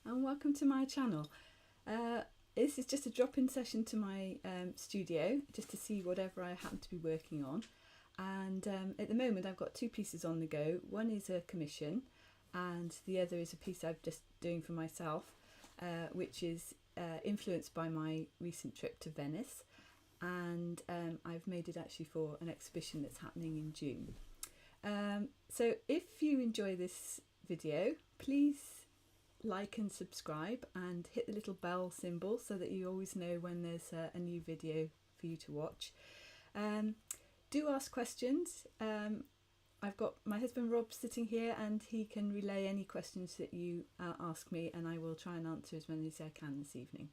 and welcome to my channel. This is just a drop-in session to my studio just to see whatever I happen to be working on, and at the moment I've got two pieces on the go. One is a commission and the other is a piece I'm just doing for myself, which is influenced by my recent trip to Venice, and I've made it actually for an exhibition that's happening in June. So if you enjoy this video, please like and subscribe and hit the little bell symbol so that you always know when there's a new video for you to watch. Do ask questions. I've got my husband Rob sitting here and he can relay any questions that you ask me, and I will try and answer as many as I can this evening.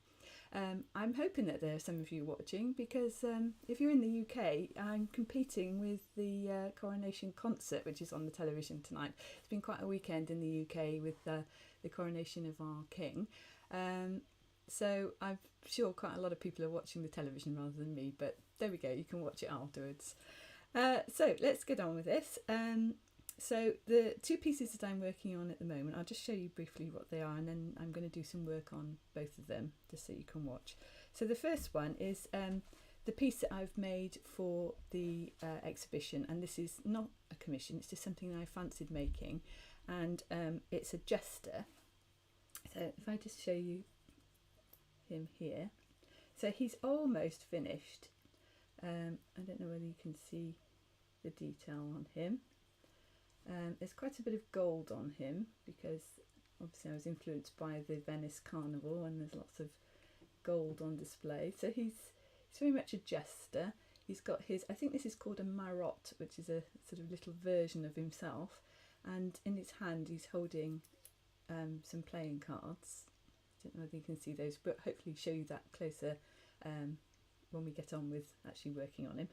I'm hoping that there are some of you watching because if you're in the UK, I'm competing with the coronation concert, which is on the television tonight. It's been quite a weekend in the UK with the coronation of our king. So I'm sure quite a lot of people are watching the television rather than me, but there we go, you can watch it afterwards. So let's get on with this. So the two pieces that I'm working on at the moment, I'll just show you briefly what they are, and then I'm going to do some work on both of them just so you can watch. So the first one is the piece that I've made for the exhibition, and this is not a commission, it's just something I fancied making, and it's a jester. So if I just show you him here, so he's almost finished. I don't know whether you can see the detail on him. There's quite a bit of gold on him because obviously I was influenced by the Venice Carnival and there's lots of gold on display. So he's very much a jester. He's got his, I think this is called a marotte, which is a sort of little version of himself, and in his hand he's holding some playing cards. I don't know whether you can see those, but hopefully show you that closer when we get on with actually working on him.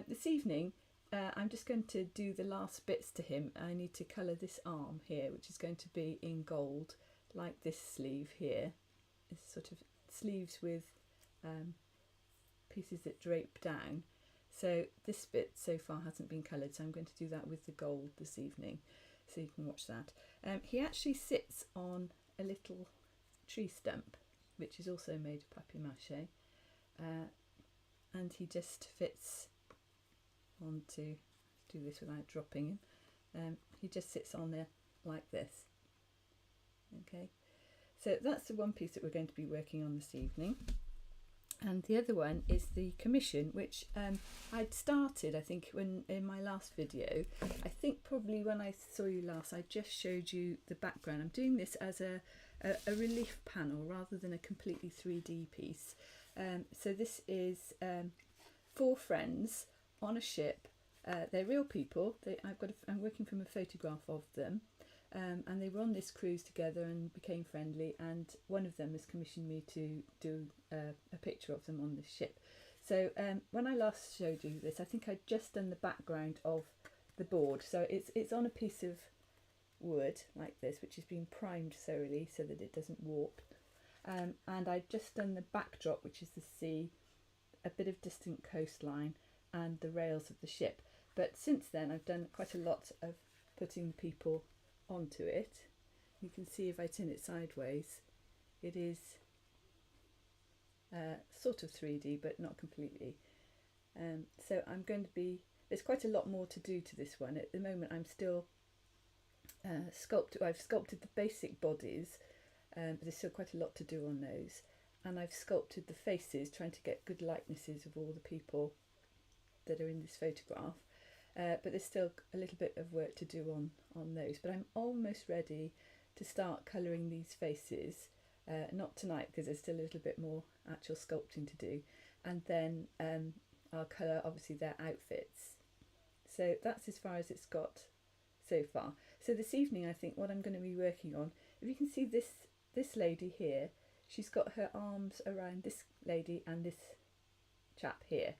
This evening I'm just going to do the last bits to him. I need to colour this arm here, which is going to be in gold, like this sleeve here. It's sort of sleeves with pieces that drape down. So this bit so far hasn't been coloured, so I'm going to do that with the gold this evening, so you can watch that. He actually sits on a little tree stump, which is also made of papier-mâché, and he just fits onto, do this without dropping him, he just sits on there like this. Okay, so that's the one piece that we're going to be working on this evening, and the other one is the commission, which I'd started, I think, when in my last video. I think probably when I saw you last I just showed you the background. I'm doing this as a relief panel rather than a completely 3D piece. So this is 4 friends on a ship. They're real people. I'm working from a photograph of them, and they were on this cruise together and became friendly, and one of them has commissioned me to do a picture of them on this ship. So when I last showed you this, I think I'd just done the background of the board. So it's on a piece of wood like this, which has been primed thoroughly so that it doesn't warp, and I'd just done the backdrop, which is the sea, a bit of distant coastline and the rails of the ship. But since then I've done quite a lot of putting people onto it. You can see if I turn it sideways, it is sort of 3D but not completely. So I'm going to be, there's quite a lot more to do to this one. At the moment I'm still I've sculpted the basic bodies, but there's still quite a lot to do on those, and I've sculpted the faces, trying to get good likenesses of all the people that are in this photograph, but there's still a little bit of work to do on those, but I'm almost ready to start colouring these faces, not tonight because there's still a little bit more actual sculpting to do, and then I'll colour obviously their outfits. So that's as far as it's got so far. So this evening I think what I'm going to be working on, if you can see this lady here, she's got her arms around this lady and this chap here.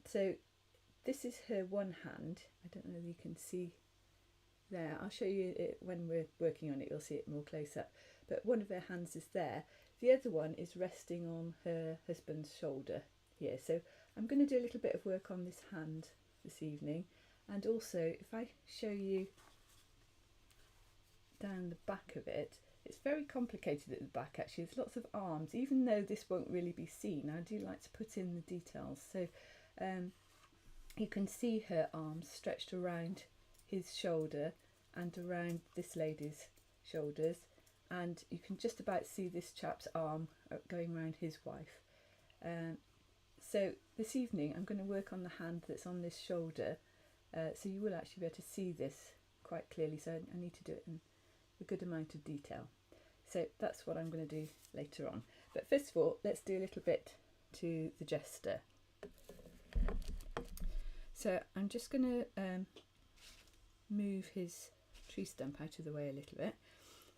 So this is her one hand. I don't know if you can see there. I'll show you it when we're working on it, you'll see it more close up. But one of her hands is there. The other one is resting on her husband's shoulder here. So I'm going to do a little bit of work on this hand this evening. And also, if I show you down the back of it, It's very complicated at the back actually. There's lots of arms, even though this won't really be seen. I do like to put in the details. So you can see her arms stretched around his shoulder and around this lady's shoulders, and you can just about see this chap's arm going around his wife. So this evening I'm going to work on the hand that's on this shoulder, so you will actually be able to see this quite clearly, so I need to do it in a good amount of detail. So that's what I'm going to do later on. But first of all, let's do a little bit to the jester. So I'm just going to move his tree stump out of the way a little bit.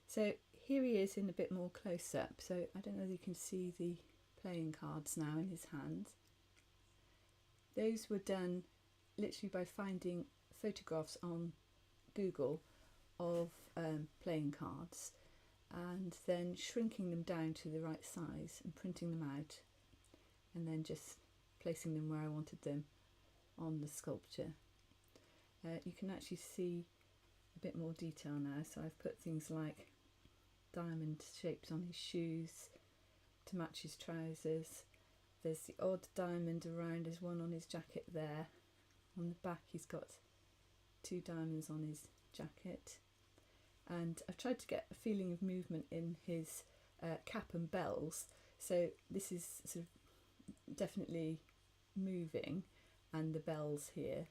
So here he is in a bit more close up. So I don't know if you can see the playing cards now in his hands. Those were done literally by finding photographs on Google of playing cards and then shrinking them down to the right size and printing them out, and then just placing them where I wanted them on the sculpture. You can actually see a bit more detail now, so I've put things like diamond shapes on his shoes to match his trousers. There's the odd diamond around, there's one on his jacket there. On the back he's got 2 diamonds on his jacket, and I've tried to get a feeling of movement in his cap and bells, so this is sort of definitely moving, and the bells here,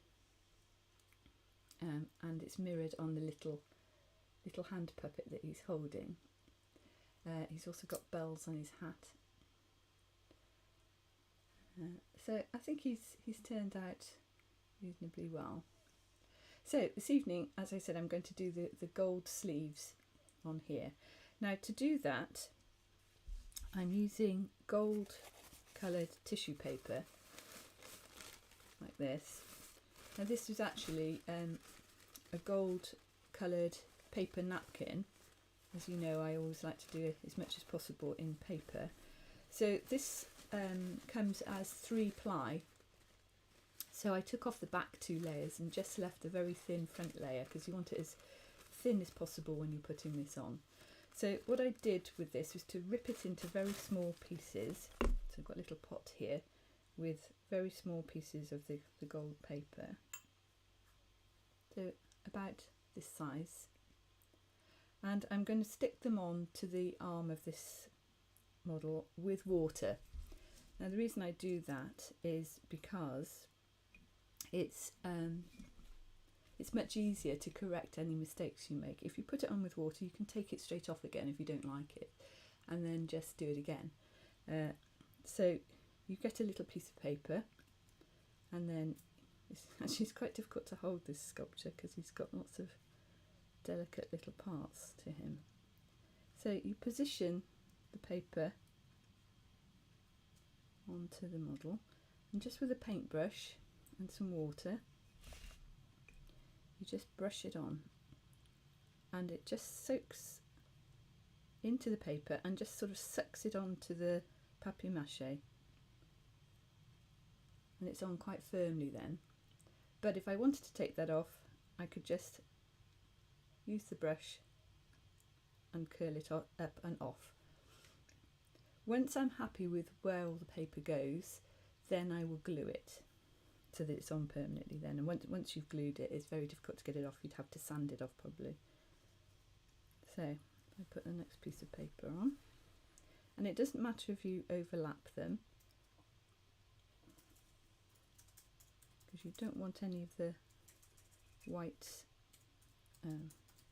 and it's mirrored on the little hand puppet that he's holding. He's also got bells on his hat. So I think he's turned out reasonably well. So this evening, as I said, I'm going to do the gold sleeves on here. Now to do that, I'm using gold coloured tissue paper like this. Now this is actually a gold coloured paper napkin. As you know, I always like to do as much as possible in paper. So this comes as 3 ply. So I took off the back 2 layers and just left a very thin front layer, because you want it as thin as possible when you're putting this on. So what I did with this was to rip it into very small pieces. So I've got a little pot here with very small pieces of the gold paper. So about this size. And I'm going to stick them on to the arm of this model with water. Now the reason I do that is because it's much easier to correct any mistakes you make. If you put it on with water, you can take it straight off again if you don't like it, and then just do it again. So you get a little piece of paper, and then it's quite difficult to hold this sculpture because he's got lots of delicate little parts to him. So you position the paper onto the model, and just with a paintbrush and some water, you just brush it on, and it just soaks into the paper and just sort of sucks it onto the papier-mâché, and it's on quite firmly then. But if I wanted to take that off, I could just use the brush and curl it up and off. Once I'm happy with where all the paper goes, then I will glue it so that it's on permanently then. And once you've glued it, it's very difficult to get it off. You'd have to sand it off probably. So I put the next piece of paper on, and it doesn't matter if you overlap them, because you don't want any of the white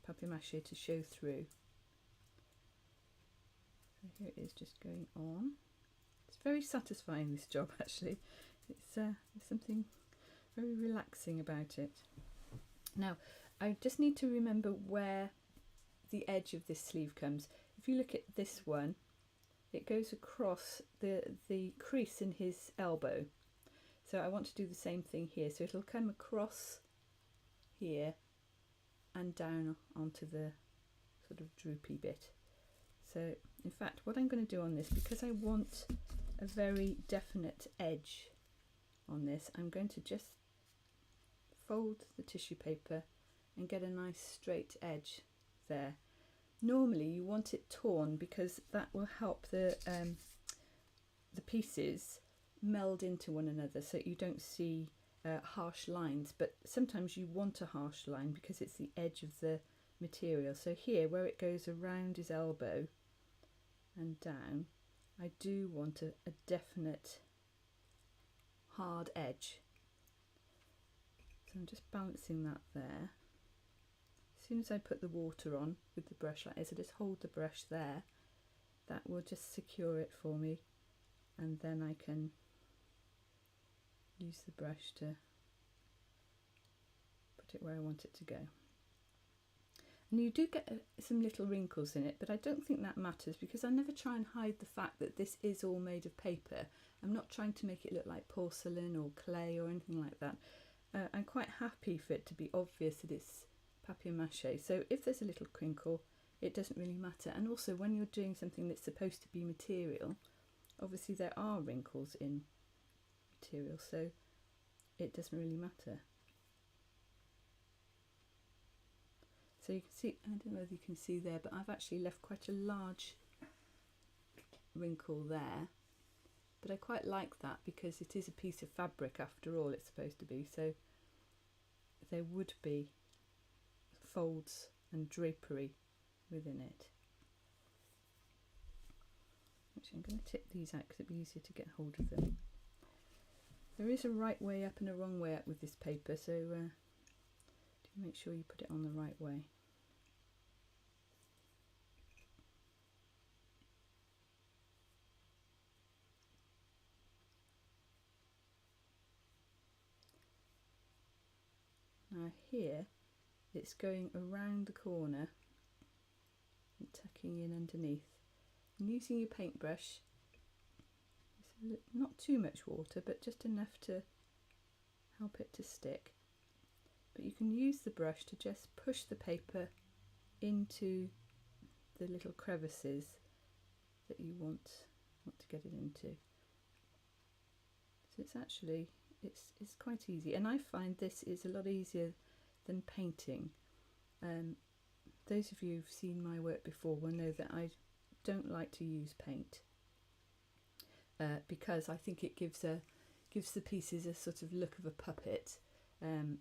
papier-mâché to show through. So here it is, just going on. It's very satisfying, this job actually. There's something very relaxing about it. Now I just need to remember where the edge of this sleeve comes. If you look at this one, it goes across the crease in his elbow. So I want to do the same thing here. So it'll come across here and down onto the sort of droopy bit. So in fact, what I'm going to do on this, because I want a very definite edge on this, I'm going to just fold the tissue paper and get a nice straight edge there. normally you want it torn because that will help the pieces meld into one another so you don't see harsh lines, but sometimes you want a harsh line because it's the edge of the material. So here where it goes around his elbow and down, I do want a definite hard edge. So I'm just balancing that there. As soon as I put the water on with the brush like this, I just hold the brush there. That will just secure it for me, and then I can use the brush to put it where I want it to go. And you do get some little wrinkles in it, but I don't think that matters because I never try and hide the fact that this is all made of paper. I'm not trying to make it look like porcelain or clay or anything like that. I'm quite happy for it to be obvious that it's papier-mâché. So if there's a little crinkle, it doesn't really matter. And also when you're doing something that's supposed to be material, obviously there are wrinkles in material, so it doesn't really matter. So you can see, I don't know whether you can see there, but I've actually left quite a large wrinkle there. But I quite like that because it is a piece of fabric after all, it's supposed to be. So there would be folds and drapery within it. Actually, I'm going to tip these out because it'd be easier to get hold of them. There is a right way up and a wrong way up with this paper, so do make sure you put it on the right way. Now here it's going around the corner and tucking in underneath. And using your paintbrush, it's not too much water but just enough to help it to stick. But you can use the brush to just push the paper into the little crevices that you want to get it into. So it's actually, it's quite easy, and I find this is a lot easier than painting. Those of you who've seen my work before will know that I don't like to use paint because I think it gives the pieces a sort of look of a puppet, and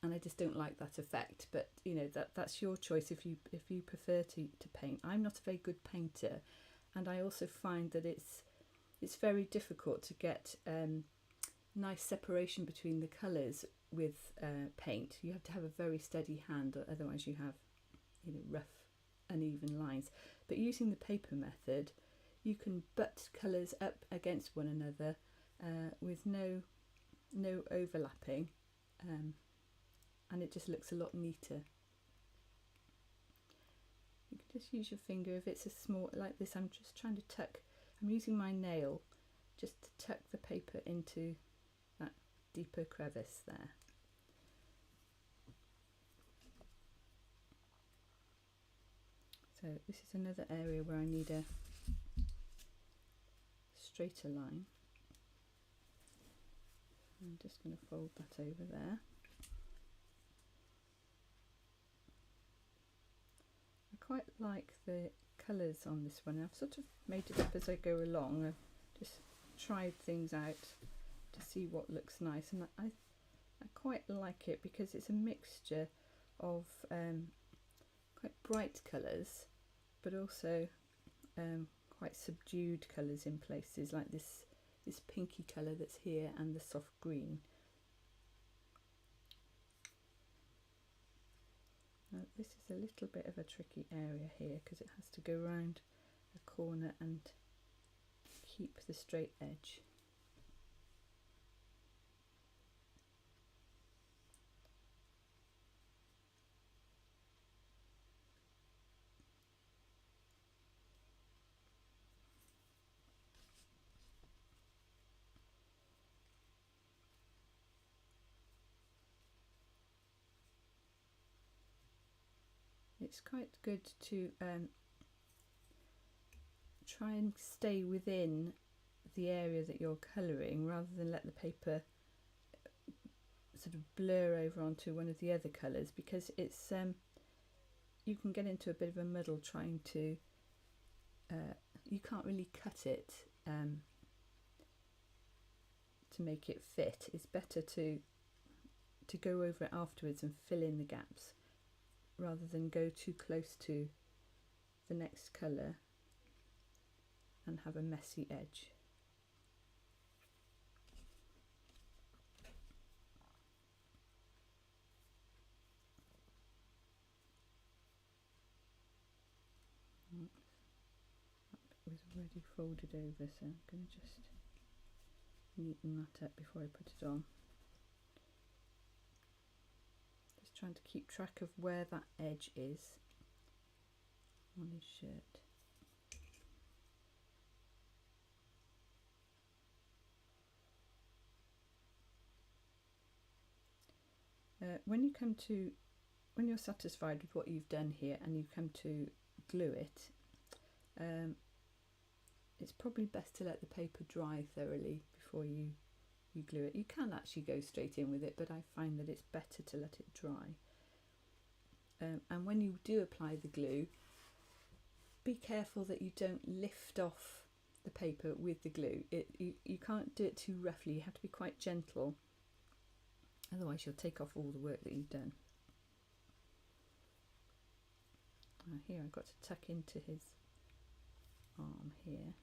I just don't like that effect. But you know, that's your choice if you prefer to paint. I'm not a very good painter, and I also find that it's very difficult to get nice separation between the colours with paint. You have to have a very steady hand, otherwise you have, you know, rough uneven lines. But using the paper method, you can butt colours up against one another with no overlapping, and it just looks a lot neater. You can just use your finger if it's a small like this. I'm just trying to tuck, I'm using my nail just to tuck the paper into that deeper crevice there. So this is another area where I need a straighter line. I'm just going to fold that over there. I quite like the colours on this one. I've sort of made it up as I go along. I've just tried things out to see what looks nice, and I quite like it because it's a mixture of quite bright colours but also quite subdued colours in places, like this pinky colour that's here and the soft green. Now, this is a little bit of a tricky area here because it has to go round a corner and keep the straight edge. It's quite good to try and stay within the area that you're colouring rather than let the paper sort of blur over onto one of the other colours, because it's you can get into a bit of a muddle trying to, you can't really cut it to make it fit. It's better to go over it afterwards and fill in the gaps rather than go too close to the next colour and have a messy edge. That was already folded over, so I'm going to just neaten that up before I put it on. Just trying to keep track of where that edge is on his shirt. When you're satisfied with what you've done here and you come to glue it, it's probably best to let the paper dry thoroughly before you glue it. You can actually go straight in with it, but I find that it's better to let it dry. And when you do apply the glue, be careful that you don't lift off the paper with the glue. You can't do it too roughly, you have to be quite gentle, otherwise you'll take off all the work that you've done. Now here I've got to tuck into his arm here.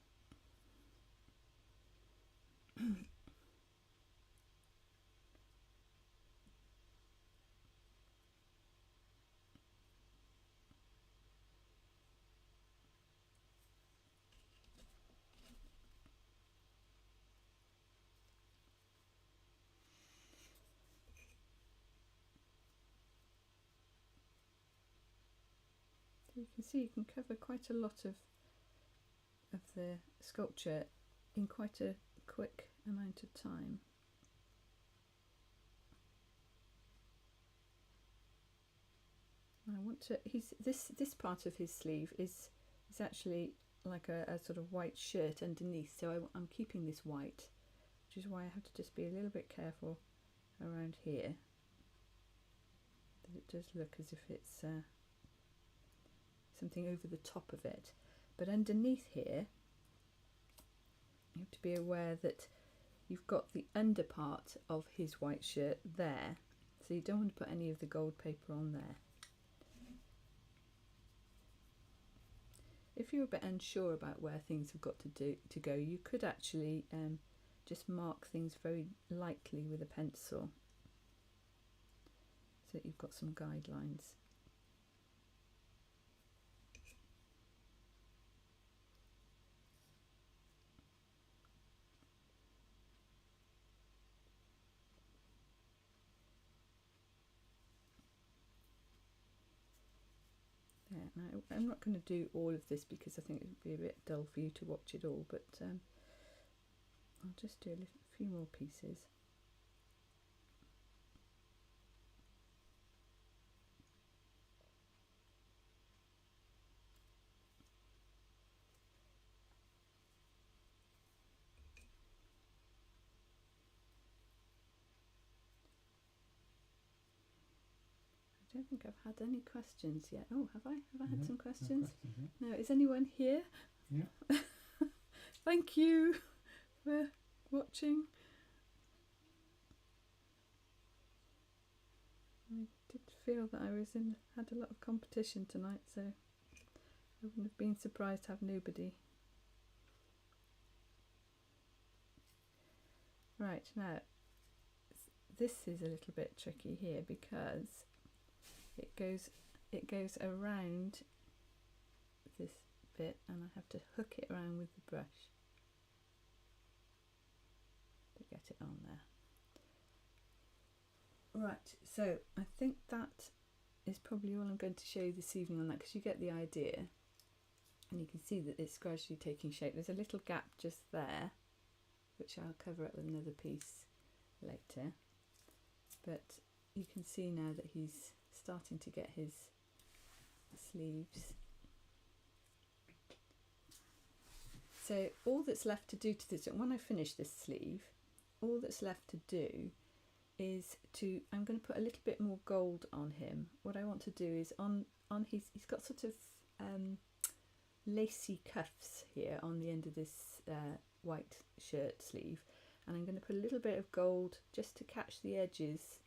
You can see you can cover quite a lot of the sculpture in quite a quick amount of time. I want to, this part of his sleeve is actually like a sort of white shirt underneath, so I'm keeping this white, which is why I have to just be a little bit careful around here, that it does look as if it's something over the top of it. But underneath here you have to be aware that you've got the under part of his white shirt there, so you don't want to put any of the gold paper on there. If you're a bit unsure about where things have got to go, you could actually just mark things very lightly with a pencil so that you've got some guidelines. Now, I'm not going to do all of this because I think it would be a bit dull for you to watch it all, but I'll just do a few more pieces. I don't think I've had any questions yet. Oh, have I? Have I had some questions? No, is anyone here? Yeah. Thank you for watching. I did feel that I had a lot of competition tonight, so I wouldn't have been surprised to have nobody. Right, now this is a little bit tricky here because it goes around this bit and I have to hook it around with the brush to get it on there. Right, so I think that is probably all I'm going to show you this evening on that, because you get the idea and you can see that it's gradually taking shape. There's a little gap just there which I'll cover up with another piece later, but you can see now that he's starting to get his sleeves. So all that's left to do to this, when I finish this sleeve, all that's left to do is I'm going to put a little bit more gold on him. What I want to do is on he's got sort of lacy cuffs here on the end of this white shirt sleeve, and I'm going to put a little bit of gold just to catch the edges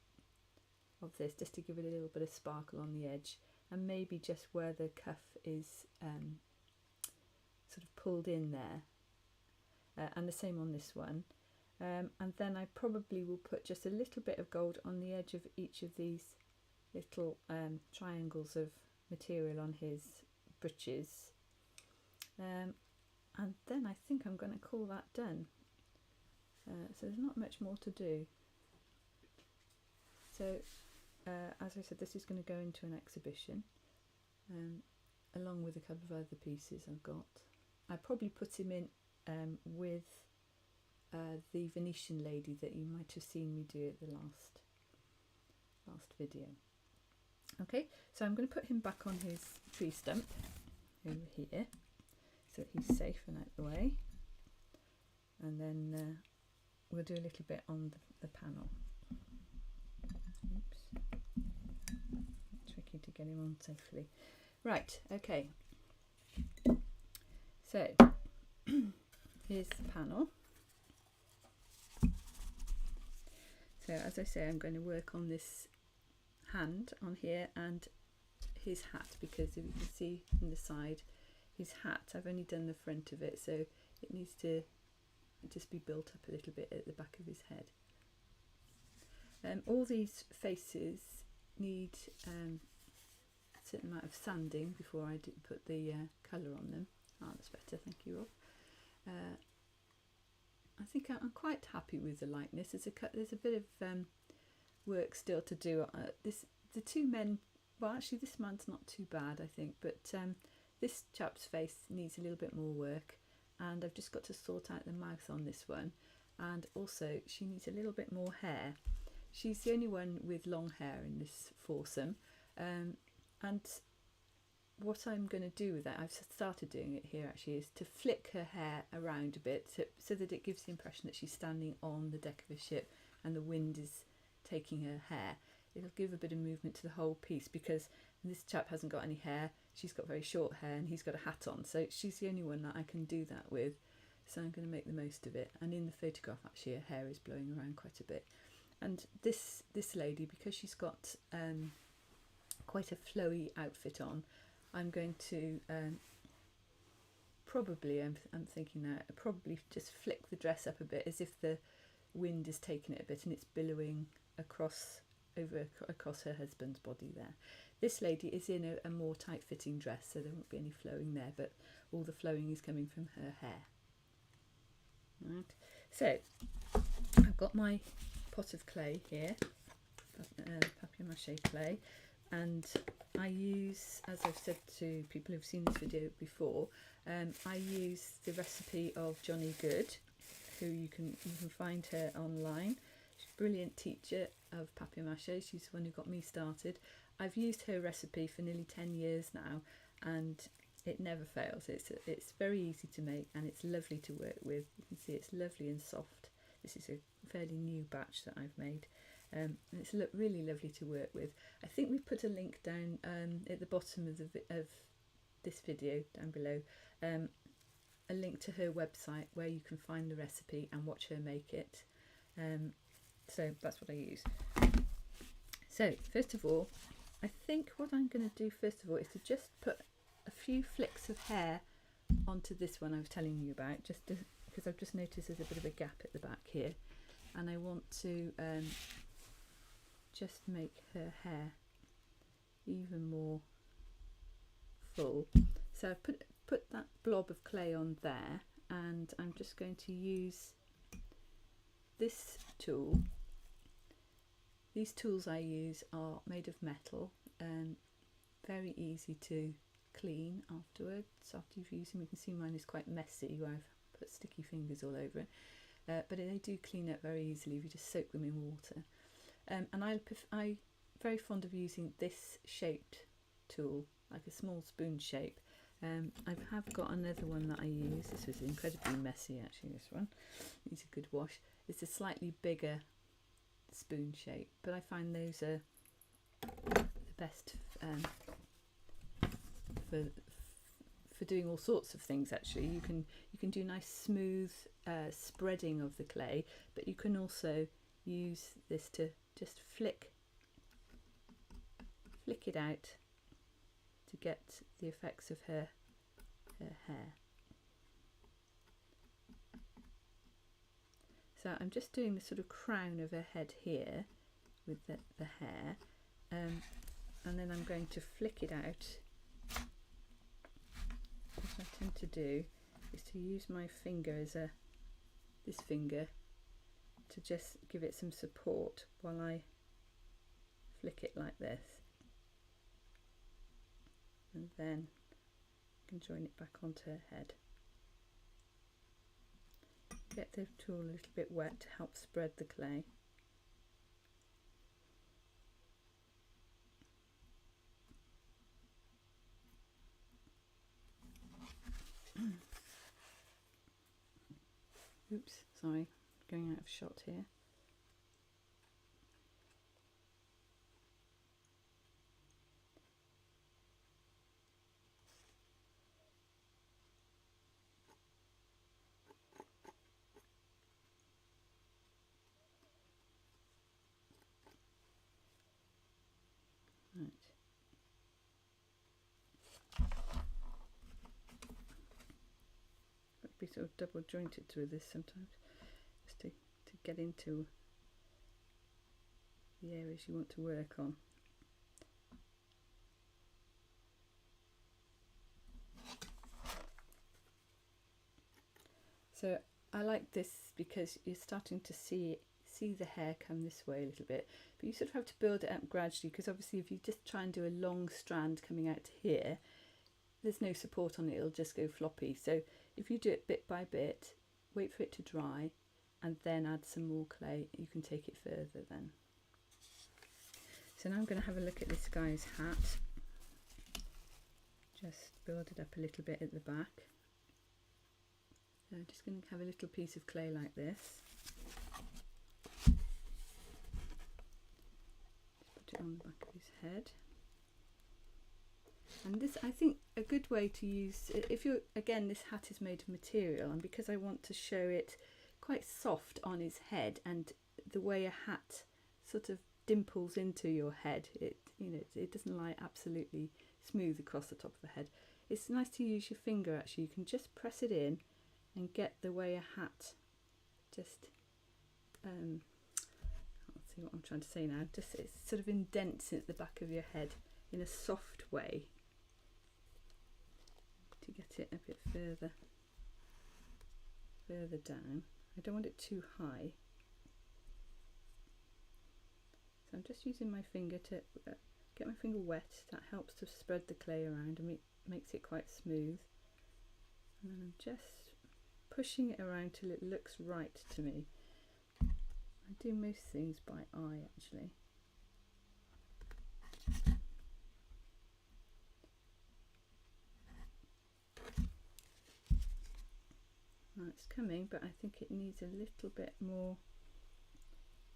of this, just to give it a little bit of sparkle on the edge, and maybe just where the cuff is sort of pulled in there, and the same on this one. And then I probably will put just a little bit of gold on the edge of each of these little triangles of material on his breeches, and then I think I'm going to call that done. So there's not much more to do. So as I said, this is going to go into an exhibition along with a couple of other pieces I've got. I probably put him in with the Venetian lady that you might have seen me do at the last video. Okay, so I'm going to put him back on his tree stump over here so that he's safe and out the way, and then we'll do a little bit on the panel. Oops, tricky to get him on safely. Right, okay, so here's the panel. So as I say, I'm going to work on this hand on here and his hat, because if you can see from the side, his hat, I've only done the front of it, so it needs to just be built up a little bit at the back of his head. All these faces need a certain amount of sanding before I put the colour on them. Ah, that's better, thank you, Rob. I think I'm quite happy with the likeness. There's a bit of work still to do. The two men, well actually this man's not too bad I think, but this chap's face needs a little bit more work, and I've just got to sort out the mouth on this one, and also she needs a little bit more hair. She's the only one with long hair in this foursome, and what I'm going to do with that, I've started doing it here actually, is to flick her hair around a bit so that it gives the impression that she's standing on the deck of a ship and the wind is taking her hair. It'll give a bit of movement to the whole piece, because this chap hasn't got any hair, she's got very short hair, and he's got a hat on, so she's the only one that I can do that with, so I'm going to make the most of it. And in the photograph actually her hair is blowing around quite a bit. And this lady, because she's got quite a flowy outfit on, I'm going to probably, I'm thinking now, probably just flick the dress up a bit as if the wind is taking it a bit and it's billowing across her husband's body there. This lady is in a more tight-fitting dress, so there won't be any flowing there, but all the flowing is coming from her hair. Right. So I've got my pot of clay here, papier-mâché clay, and I use, as I've said to people who've seen this video before, I use the recipe of Johnny Good, who you can find her online. She's a brilliant teacher of papier-mâché. She's the one who got me started. I've used her recipe for nearly 10 years now, and it never fails. It's very easy to make, and it's lovely to work with. You can see it's lovely and soft. This is a fairly new batch that I've made. And it's really lovely to work with. I think we put a link down at the bottom of this video down below, a link to her website where you can find the recipe and watch her make it. So that's what I use. So first of all, I think what I'm going to do first of all is to just put a few flicks of hair onto this one I was telling you about, because I've just noticed there's a bit of a gap at the back here, and I want to just make her hair even more full. So I've put that blob of clay on there, and I'm just going to use this tool. These tools I use are made of metal and very easy to clean afterwards. After you've used them, you can see mine is quite messy where I've put sticky fingers all over it, but they do clean up very easily if you just soak them in water. And I'm very fond of using this shaped tool, like a small spoon shape. I have got another one that I use. This was incredibly messy actually, this one needs a good wash. It's a slightly bigger spoon shape, but I find those are the best for doing all sorts of things. Actually, you can do nice smooth spreading of the clay, but you can also use this to just flick it out to get the effects of her hair. So I'm just doing the sort of crown of her head here with the hair, and then I'm going to flick it out. What I tend to do is to use my finger as this finger to just give it some support while I flick it like this, and then I can join it back onto her head. Get the tool a little bit wet to help spread the clay. Oops, sorry, going out of shot here. Right. Got to be sort of double jointed with this sometimes, just to get into the areas you want to work on. So I like this because you're starting to see the hair come this way a little bit, but you sort of have to build it up gradually, because obviously if you just try and do a long strand coming out to here, there's no support on it, it'll just go floppy. So if you do it bit by bit, wait for it to dry, and then add some more clay, you can take it further then. So now I'm going to have a look at this guy's hat. Just build it up a little bit at the back. So I'm just going to have a little piece of clay like this. Just put it on the back of his head. And this, I think, a good way to use, if you're, again, this hat is made of material, and because I want to show it quite soft on his head, and the way a hat sort of dimples into your head, it doesn't lie absolutely smooth across the top of the head. It's nice to use your finger. Actually, you can just press it in and get the way a hat just let's see what I'm trying to say now, just it sort of indents at the back of your head in a soft way to get it a bit further down. I don't want it too high, so I'm just using my finger to get my finger wet. That helps to spread the clay around and makes it quite smooth, and then I'm just pushing it around till it looks right to me. I do most things by eye, actually. Right, it's coming, but I think it needs a little bit more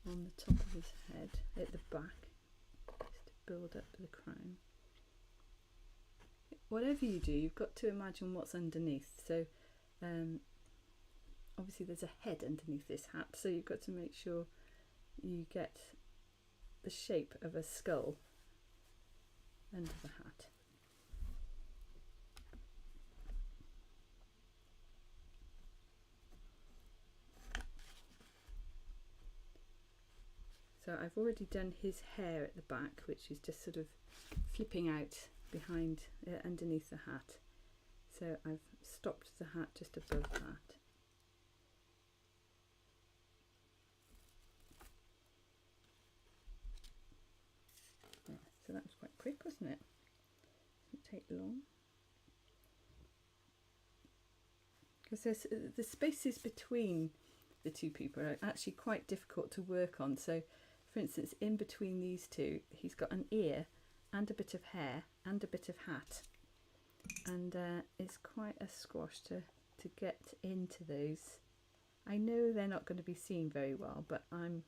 on the top of his head, at the back, just to build up the crown. Whatever you do, you've got to imagine what's underneath. So obviously there's a head underneath this hat, so you've got to make sure you get the shape of a skull under the hat. So I've already done his hair at the back, which is just sort of flipping out behind underneath the hat. So I've stopped the hat just above that. Yeah, so that was quite quick, wasn't it? Didn't take long. Because the spaces between the two people are actually quite difficult to work on. So for instance, in between these two, he's got an ear and a bit of hair and a bit of hat, and it's quite a squash to get into those. I know they're not going to be seen very well, but I'm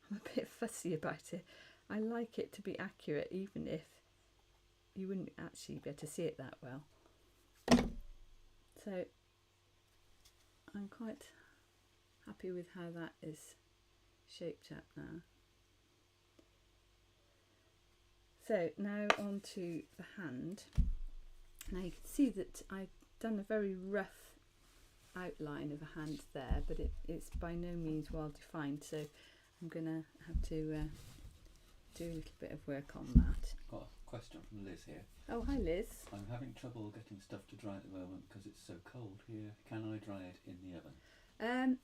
I'm a bit fussy about it. I like it to be accurate, even if you wouldn't actually be able to see it that well. So I'm quite happy with how that is shaped up now. So now on to the hand. Now you can see that I've done a very rough outline of a hand there, but it's by no means well defined, so I'm going to have to do a little bit of work on that. Got a question from Liz here. Oh, hi Liz. I'm having trouble getting stuff to dry at the moment because it's so cold here. Can I dry it in the oven?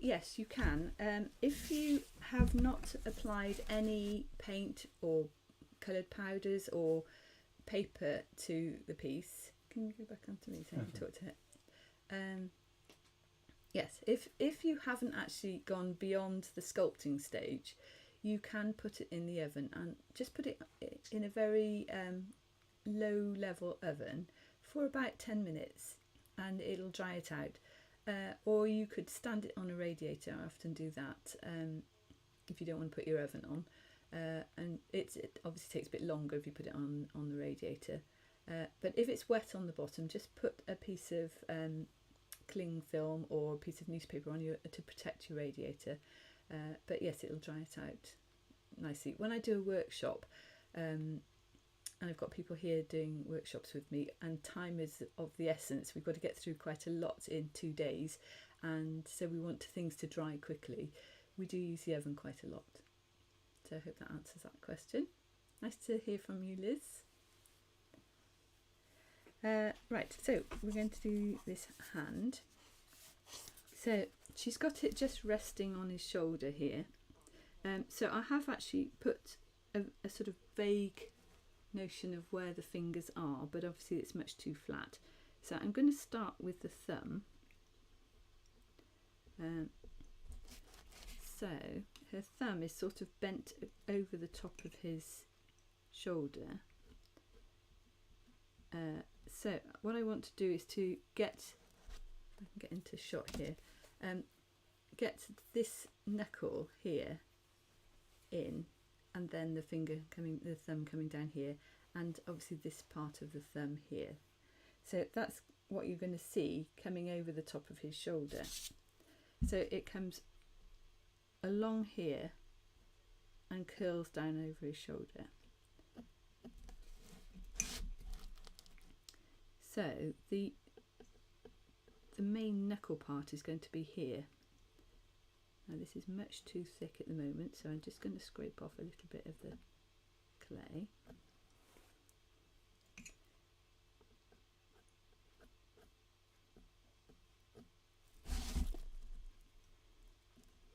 Yes, you can. If you have not applied any paint or coloured powders or paper to the piece, can you go back onto me so I can talk to it? Yes, if you haven't actually gone beyond the sculpting stage, you can put it in the oven and just put it in a very low level oven for about 10 minutes and it'll dry it out. Or you could stand it on a radiator. I often do that if you don't want to put your oven on. And it obviously takes a bit longer if you put it on the radiator. But if it's wet on the bottom, just put a piece of cling film or a piece of newspaper on to protect your radiator. But yes, it'll dry it out nicely. When I do a workshop, and I've got people here doing workshops with me, and time is of the essence. We've got to get through quite a lot in 2 days, and so we want things to dry quickly. We do use the oven quite a lot. So I hope that answers that question. Nice to hear from you, Liz. Right, so we're going to do this hand. So she's got it just resting on his shoulder here. So I have actually put a sort of vague notion of where the fingers are, but obviously it's much too flat. So I'm going to start with the thumb. So her thumb is sort of bent over the top of his shoulder. So what I want to do is to get, if I can get into shot here, get this knuckle here in, and then the thumb coming down here, and obviously this part of the thumb here. So that's what you're going to see coming over the top of his shoulder. So it comes along here and curls down over his shoulder. So the main knuckle part is going to be here. Now this is much too thick at the moment, so I'm just going to scrape off a little bit of the clay.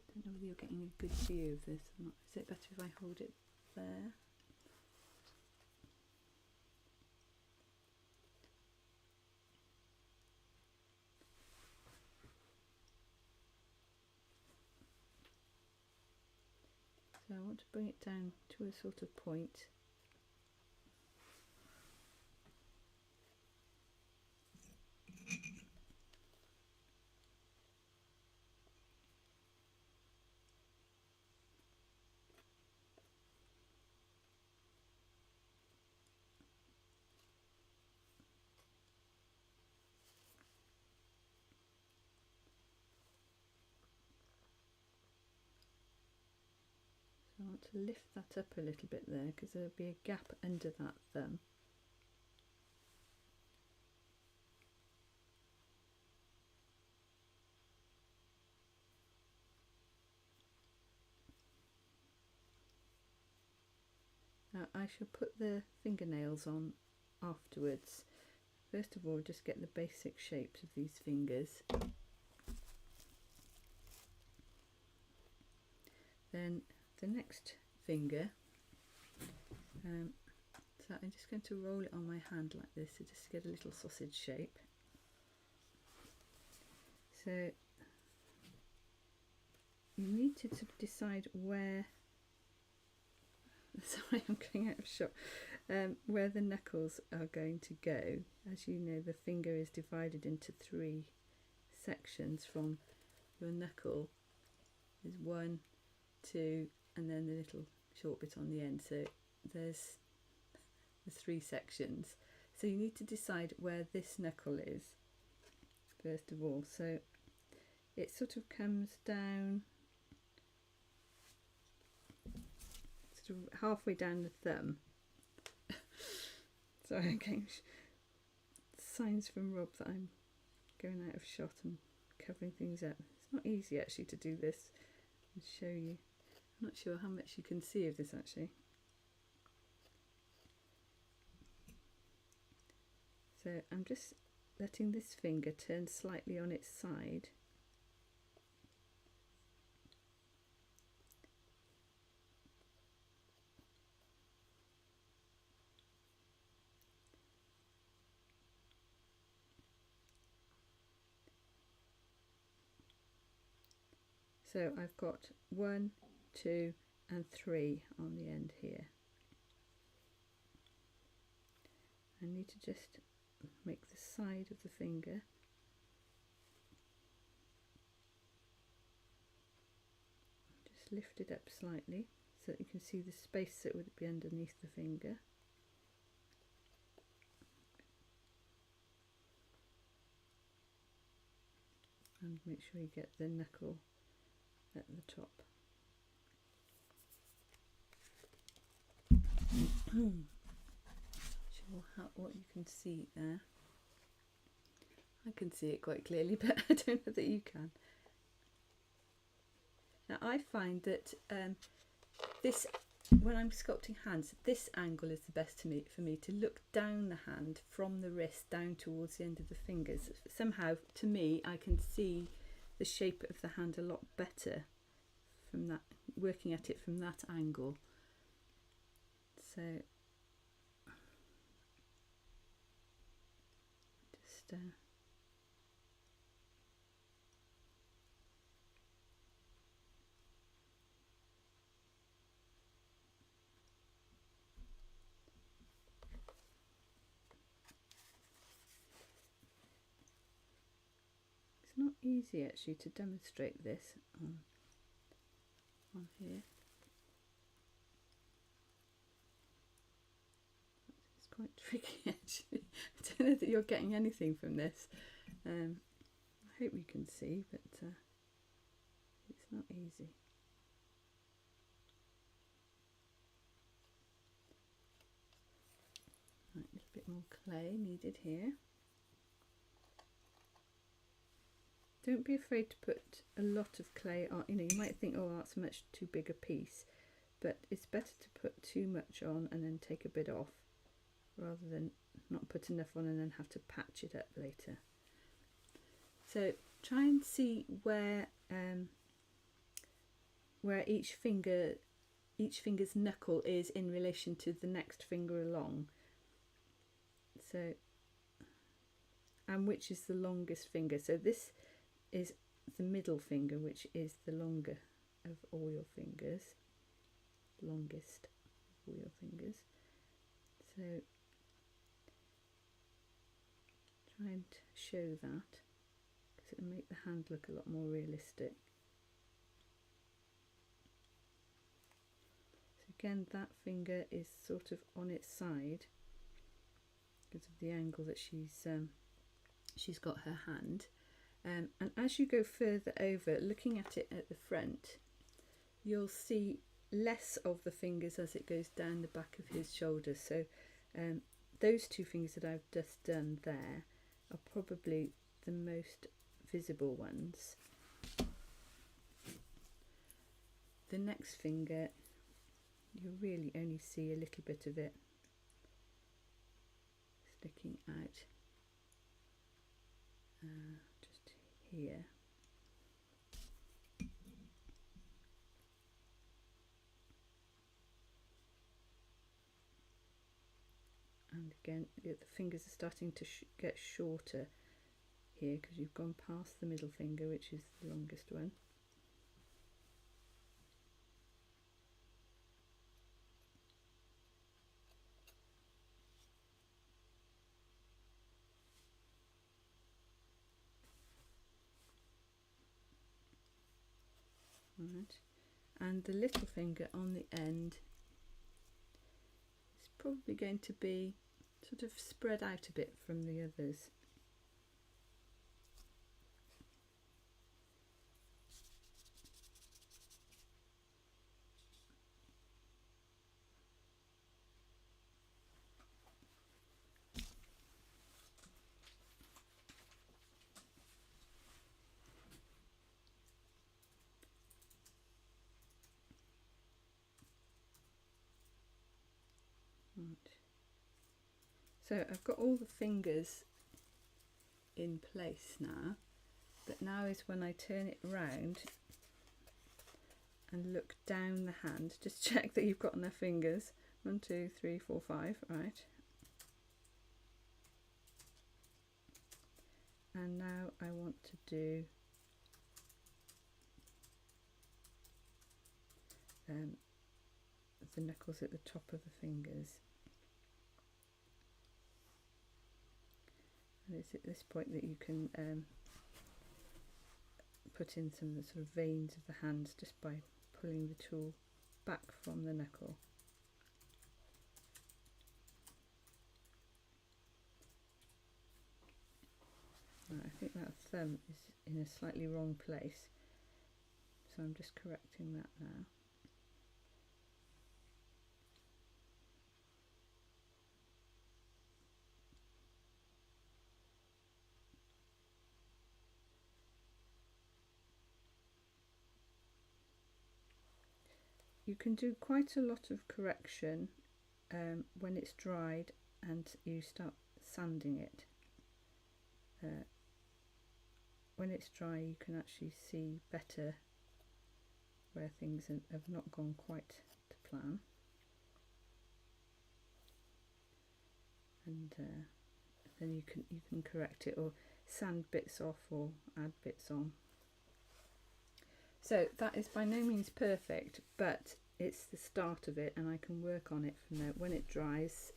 I don't know whether you're getting a good view of this or not. Is it better if I hold it there? So I want to bring it down to a sort of point. I want to lift that up a little bit there because there'll be a gap under that thumb. Now I shall put the fingernails on afterwards. First of all, just get the basic shapes of these fingers. Then the next finger, so I'm just going to roll it on my hand like this to just get a little sausage shape. So you need to sort of decide where, sorry I'm going out of shot, where the knuckles are going to go. As you know, the finger is divided into 3 sections from your knuckle. There's 1, 2, and then the little short bit on the end. So there's the 3 sections. So you need to decide where this knuckle is first of all. So it sort of comes down sort of halfway down the thumb. Sorry, I'm getting signs from Rob that I'm going out of shot and covering things up. It's not easy actually to do this and show you. I'm not sure how much you can see of this actually. So I'm just letting this finger turn slightly on its side. So I've got 1, 2 and 3 on the end here. I need to just make the side of the finger just lift it up slightly so that you can see the space that would be underneath the finger. And make sure you get the knuckle at the top. Sure what you can see there. I can see it quite clearly, but I don't know that you can. Now I find that this, when I'm sculpting hands, this angle is the best for me to look down the hand from the wrist down towards the end of the fingers. Somehow, to me, I can see the shape of the hand a lot better from that, working at it from that angle. So just it's not easy actually to demonstrate this on here. It's quite tricky actually. I don't know that you're getting anything from this. I hope you can see, but it's not easy. Right, a little bit more clay needed here. Don't be afraid to put a lot of clay on. You know, you might think, oh, that's much too big a piece, but it's better to put too much on and then take a bit off, rather than not put enough on and then have to patch it up later. So try and see where each finger's knuckle is in relation to the next finger along. So, and which is the longest finger. So this is the middle finger, which is the longer of all your fingers, longest of all your fingers. So try and show that, because it'll make the hand look a lot more realistic. So again, that finger is sort of on its side because of the angle that she's got her hand. And as you go further over, looking at it at the front, you'll see less of the fingers as it goes down the back of his shoulders. So those 2 fingers that I've just done there are probably the most visible ones. The next finger, you'll really only see a little bit of it sticking out. Just here. And again, the fingers are starting to get shorter here because you've gone past the middle finger, which is the longest one. Right. and the little finger on the end is probably going to be sort of spread out a bit from the others. Right. So I've got all the fingers in place now, but now is when I turn it round and look down the hand. Just check that you've got enough fingers. 1, 2, 3, 4, 5, right. And now I want to do the knuckles at the top of the fingers. And it's at this point that you can put in some of the sort of veins of the hands just by pulling the tool back from the knuckle. Right, I think that thumb is in a slightly wrong place, so I'm just correcting that now. You can do quite a lot of correction when it's dried and you start sanding it. When it's dry, you can actually see better where things have not gone quite to plan, and then you can correct it or sand bits off or add bits on. So that is by no means perfect, but it's the start of it, and I can work on it from there. When it dries,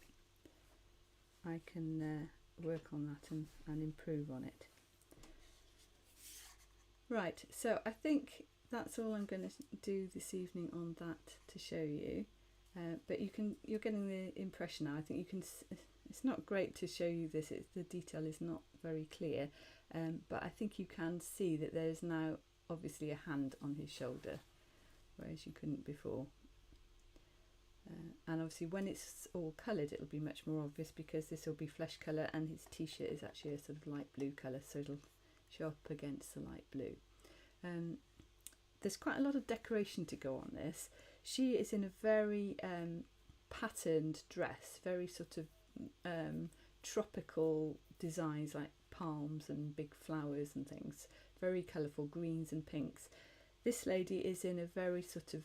I can work on that and improve on it. Right, so I think that's all I'm going to do this evening on that to show you. But you're getting the impression now. I think you can. It's not great to show you this. The detail is not very clear, but I think you can see that there's now obviously a hand on his shoulder, whereas you couldn't before. And obviously when it's all coloured, it'll be much more obvious because this will be flesh colour, and his t-shirt is actually a sort of light blue colour, so it'll show up against the light blue. There's quite a lot of decoration to go on this. She is in a very patterned dress, very sort of tropical designs like palms and big flowers and things, very colourful greens and pinks. This lady is in a very sort of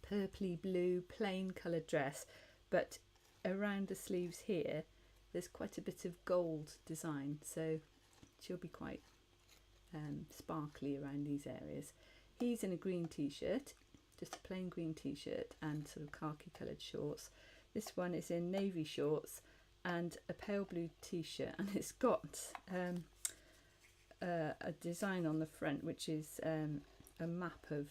purpley blue plain coloured dress, but around the sleeves here there's quite a bit of gold design, so she'll be quite sparkly around these areas. He's in a green t-shirt, just a plain green t-shirt and sort of khaki coloured shorts. This one is in navy shorts and a pale blue t-shirt, and it's got a design on the front which is a map of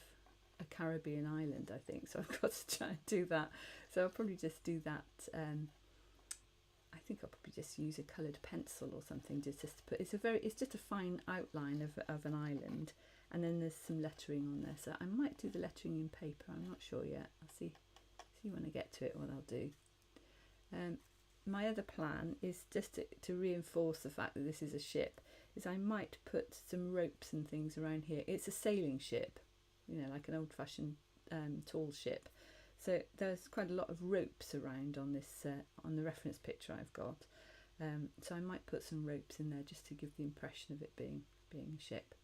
a Caribbean island, I think, so I've got to try and do that. So I'll probably just do that. I think I'll probably just use a coloured pencil or something just to put. It's just a fine outline of an island, and then there's some lettering on there. So I might do the lettering in paper. I'm not sure yet. I'll see when I get to it what I'll do. My other plan is just to reinforce the fact that this is a ship. Is I might put some ropes and things around here. It's a sailing ship, you know, like an old-fashioned tall ship. So there's quite a lot of ropes around on this on the reference picture I've got. So I might put some ropes in there just to give the impression of it being a ship.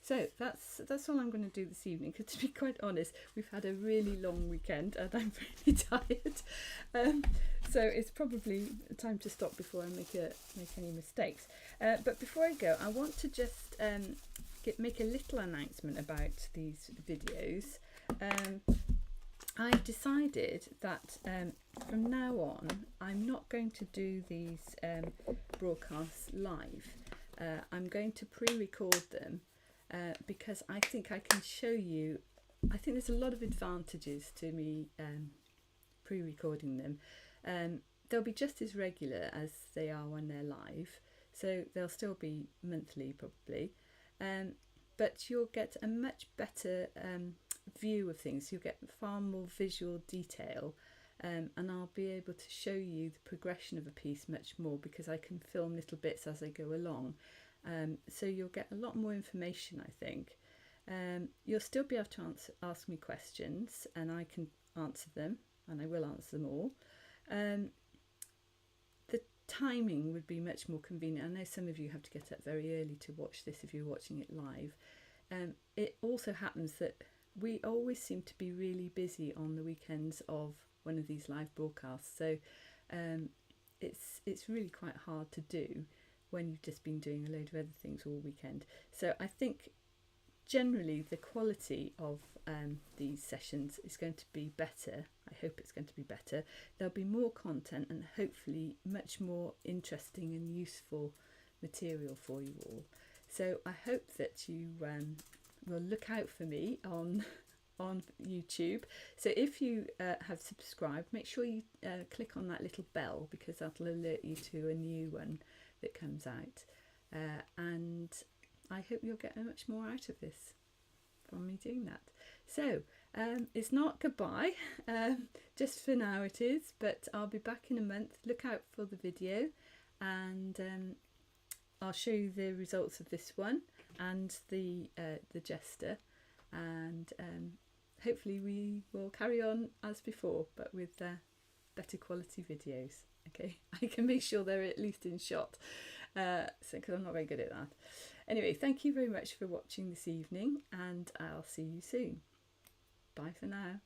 So that's all I'm going to do this evening, because to be quite honest, we've had a really long weekend and I'm really tired. So it's probably time to stop before I make any mistakes. But before I go, I want to just make a little announcement about these videos. I've decided that from now on I'm not going to do these broadcasts live. I'm going to pre-record them because I think I can show you I think there's a lot of advantages to me pre-recording them. They'll be just as regular as they are when they're live, so they'll still be monthly probably, but you'll get a much better view of things. You'll get far more visual detail, and I'll be able to show you the progression of a piece much more because I can film little bits as I go along. So you'll get a lot more information, I think. You'll still be able to ask me questions and I can answer them, and I will answer them all. The timing would be much more convenient. I know some of you have to get up very early to watch this if you're watching it live. It also happens that we always seem to be really busy on the weekends of one of these live broadcasts, so it's really quite hard to do when you've just been doing a load of other things all weekend. So I think generally the quality of these sessions is going to be better. I hope it's going to be better. There'll be more content and hopefully much more interesting and useful material for you all. So I hope that you will look out for me on YouTube. So if you have subscribed, make sure you click on that little bell because that'll alert you to a new one that comes out. And I hope you'll get much more out of this from me doing that. So it's not goodbye, just for now it is, but I'll be back in a month. Look out for the video, and I'll show you the results of this one and the jester, and hopefully we will carry on as before, but with better quality videos. Okay, I can make sure they're at least in shot, so because I'm not very good at that. Anyway, thank you very much for watching this evening, and I'll see you soon. Bye for now.